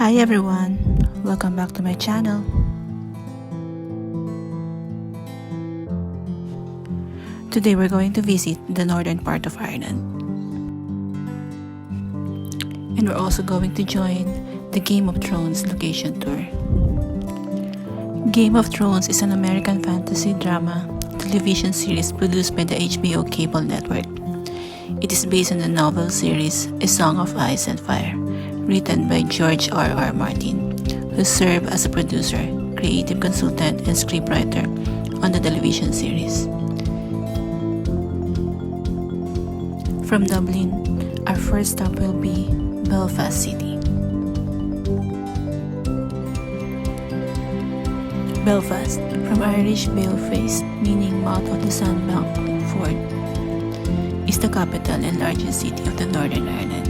Hi everyone, welcome back to my channel. Today we're going to visit the northern part of Ireland. And we're also going to join the Game of Thrones location tour. Game of Thrones is an American fantasy drama television series produced by the HBO cable network. It is based on the novel series A Song of Ice and Fire, written by George R.R. Martin, who served as a producer, creative consultant, and scriptwriter on the television series. From Dublin, our first stop will be Belfast City. Belfast, from Irish Bale Face, meaning mouth of the sandbank ford, is the capital and largest city of the Northern Ireland.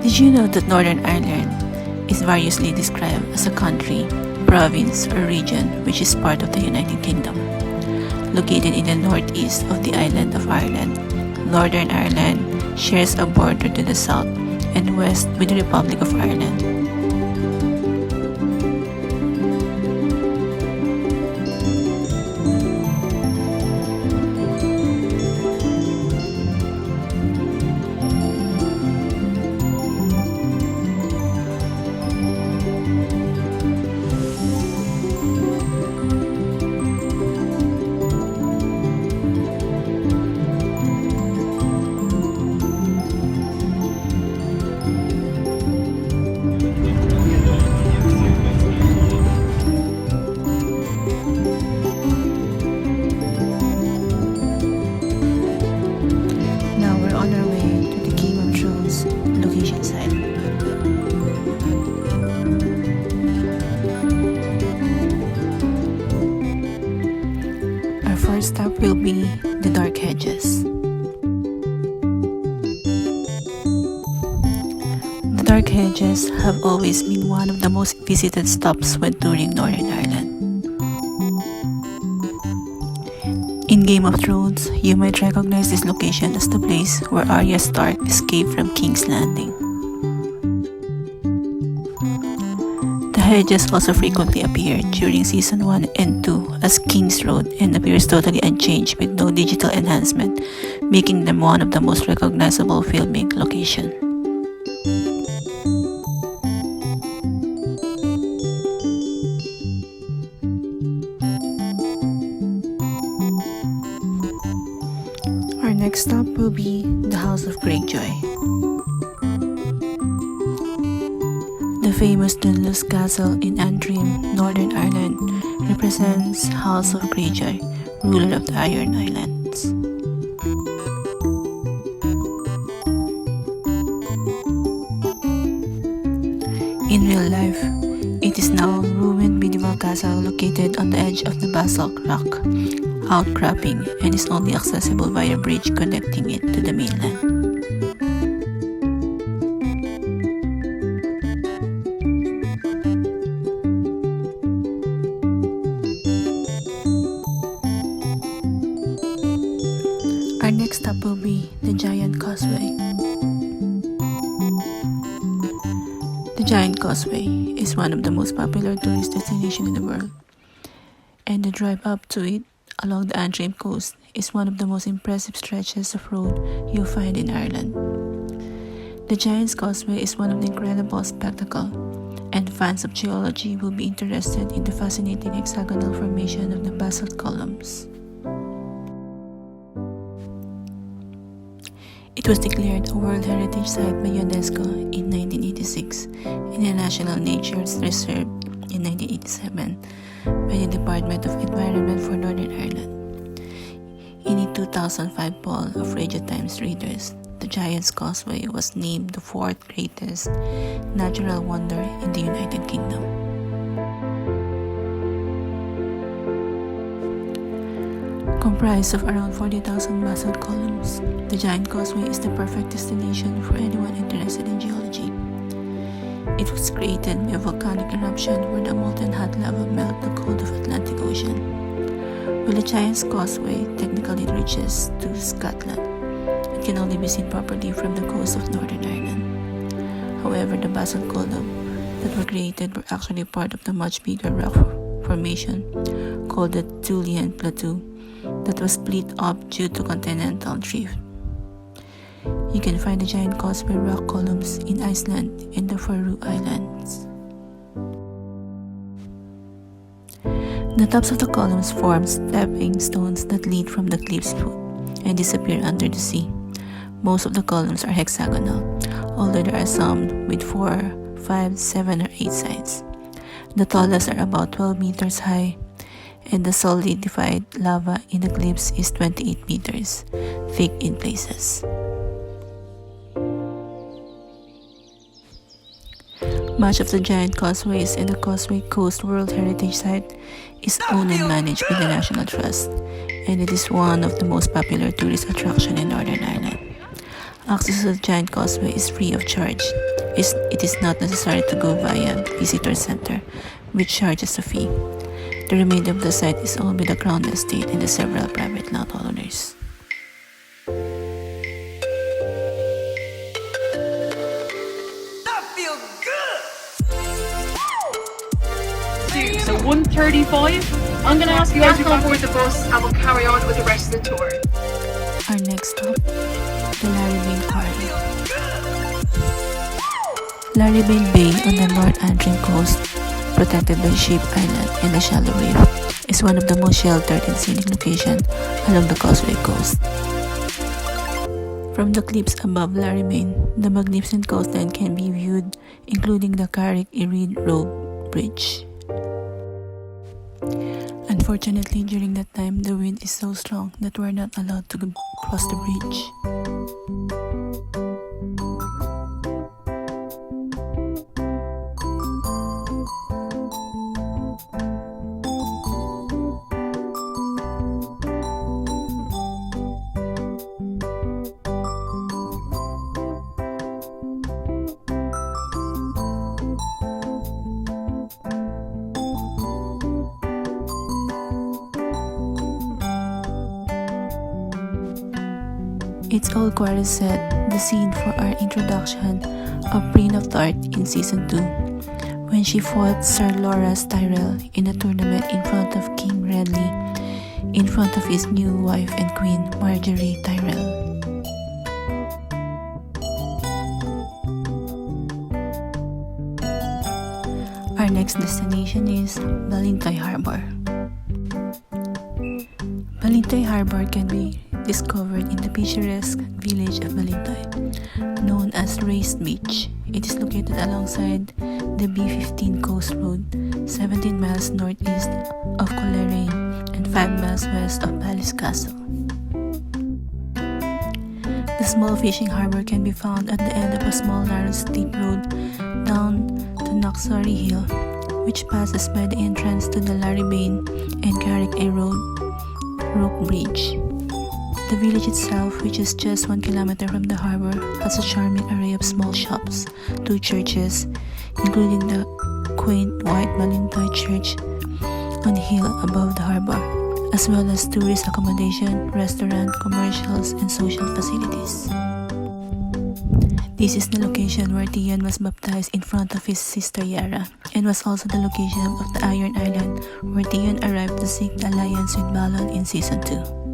Did you know that Northern Ireland is variously described as a country, province, or region which is part of the United Kingdom? Located in the northeast of the island of Ireland, Northern Ireland shares a border to the south and west with the Republic of Ireland. First stop will be the Dark Hedges. The Dark Hedges have always been one of the most visited stops when touring Northern Ireland. In Game of Thrones, you might recognize this location as the place where Arya Stark escaped from King's Landing. The Hedges also frequently appear during Season 1 and 2 as King's Road and appears totally unchanged with no digital enhancement, making them one of the most recognizable filming locations. Our next stop will be the House of Greyjoy. The famous Dunluce Castle in Antrim, Northern Ireland, represents House of Greyjoy, ruler of the Iron Islands. In real life, it is now a ruined medieval castle located on the edge of the basalt rock outcropping and is only accessible via a bridge connecting it to the mainland. Our next stop will be the Giant Causeway. The Giant Causeway is one of the most popular tourist destinations in the world, and the drive up to it along the Antrim coast is one of the most impressive stretches of road you'll find in Ireland. The Giant's Causeway is one of the incredible spectacle, and fans of geology will be interested in the fascinating hexagonal formation of the basalt columns. It was declared a World Heritage Site by UNESCO in 1986 and a National Nature Reserve in 1987 by the Department of Environment for Northern Ireland. In a 2005 poll of Radio Times readers, the Giant's Causeway was named the fourth greatest natural wonder in the United Kingdom. Comprised of around 40,000 basalt columns, the Giant Causeway is the perfect destination for anyone interested in geology. It was created by a volcanic eruption where the molten hot lava melted the cold of Atlantic Ocean. While the Giant's Causeway technically reaches to Scotland, it can only be seen properly from the coast of Northern Ireland. However, the basalt column that were created were actually part of the much bigger rock formation called the Julian Plateau that was split up due to continental drift. You can find the giant Causeway rock columns in Iceland and the Faroe Islands. The tops of the columns form stepping stones that lead from the cliff's foot and disappear under the sea. Most of the columns are hexagonal, although there are some with 4, 5, 7, or 8 sides. The tallest are about 12 meters high, and the solidified lava in the cliffs is 28 meters thick in places. Much of the giant causeways and the Causeway Coast World Heritage Site is owned and managed by the National Trust, and it is one of the most popular tourist attractions in Northern Ireland. Access to the giant causeway is free of charge. It is not necessary to go via visitor center, which charges a fee. The remainder of the site is owned by the Crown Estate and the several private landowners. So 1:35. I'm going to ask you guys to come aboard the bus and we'll carry on with the rest of the tour. Our next stop, the Larrybane Park. Larrybane Bay on the North Antrim coast, protected by Sheep Island and the shallow reef, is one of the most sheltered and scenic locations along the Causeway coast. From the cliffs above Larrybane, the magnificent coastline can be viewed, including the Carrick-Irid Road Bridge. Unfortunately, during that time, the wind is so strong that we're not allowed to cross the bridge. It's all quarry set the scene for our introduction of Brienne of Tarth in Season 2, when she fought Sir Loras Tyrell in a tournament in front of King Renly, in front of his new wife and queen, Marjorie Tyrell. Our next destination is Ballintoy Harbor. Ballintoy Harbor can be discovered in the picturesque village of Ballintoy, known as Raised Beach. It is located alongside the B15 Coast Road, 17 miles northeast of Coleraine and 5 miles west of Bally's Castle. The small fishing harbor can be found at the end of a small narrow steep road down to Knocksorry Hill, which passes by the entrance to the Larrybane and Carrick-A Road Bridge. The village itself, which is just 1 kilometer from the harbor, has a charming array of small shops, 2 churches, including the quaint white Ballintoy Church on a hill above the harbor, as well as tourist accommodation, restaurant, commercials, and social facilities. This is the location where Theon was baptized in front of his sister Yara, and was also the location of the Iron Island, where Theon arrived to seek the alliance with Balon in Season 2.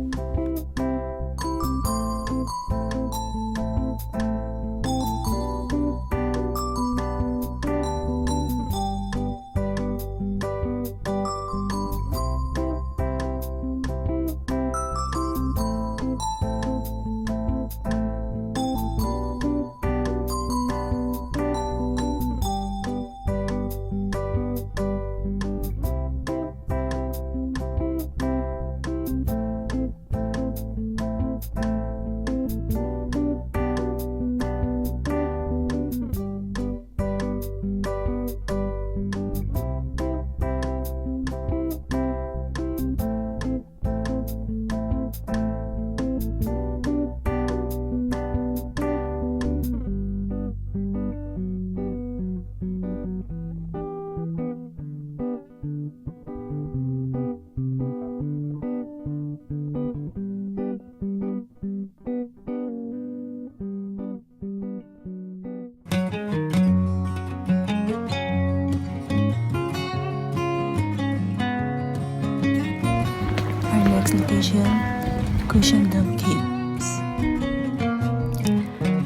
location, Cushendun Caves.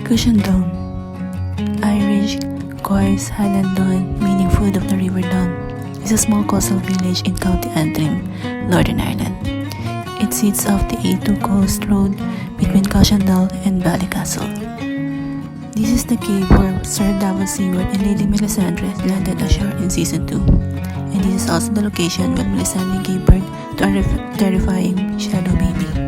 Cushendun, Irish, Cois Highlandon, meaning foot of the River Don, is a small coastal village in County Antrim, Northern Ireland. It sits off the A2 coast road between Cushendun and Ballycastle. This is the cave where Sir Davos Seward and Lady Melisandre landed ashore in Season 2. And this is also the location where Melisandre gave birth to a terrifying shadow baby.